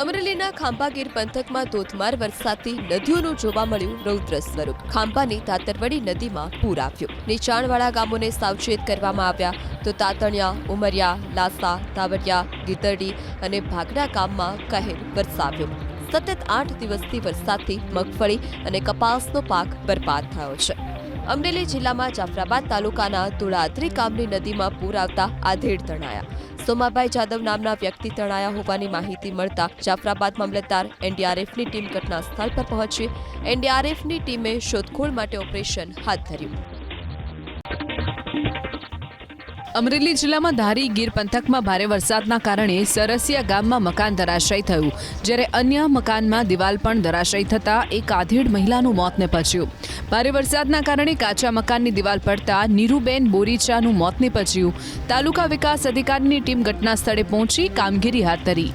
અમરેલીના ખાંભાગીર પંથકમાં ધોધમાર વરસાદથી નદીઓનું જોવા મળ્યું રૌદ્ર સ્વરૂપ। ખાંભાની તાતરવડી નદીમાં પૂર આવ્યું। નીચાણવાળા ગામોને સાવચેત કરવામાં આવ્યા તો તાતણિયા, ઉમરિયા, લાસા, તાવડિયા, ગીતરડી અને ભાગડા ગામમાં કહેર વરસાવ્યો। સતત 8 દિવસથી વરસાદથી મગફળી અને કપાસનો પાક બરબાદ થયો છે। અમરેલી જિલ્લામાં જાફરાબાદ તાલુકાના તુળાદરી ગામની નદીમાં પૂર આવતા આધેડ તણાયા। સોમાભાઈ જાદવ નામના વ્યક્તિ તણાયા હોવાની માહિતી મળતા જાફરાબાદ મામલતદાર એનડીઆરએફની ટીમ ઘટના સ્થળ પર પહોંચી। એનડીઆરએફની ટીમે શોધખોળ માટે ઓપરેશન હાથ ધર્યું। અમરેલી જિલ્લામાં ધારી ગીર પંથકમાં ભારે વરસાદના કારણે સરસિયા ગામમાં મકાન ધરાશાયી થયું, જ્યારે અન્ય મકાનમાં દિવાલ પણ ધરાશાયી થતાં એક આધેડ મહિલાનું મોત નીપજ્યું। ભારે વરસાદના કારણે કાચા મકાનની દિવાલ પડતા નીરુબેન બોરીચાનું મોત નીપજ્યું। તાલુકા વિકાસ અધિકારીની ટીમ ઘટના સ્થળે પહોંચી કામગીરી હાથ ધરી।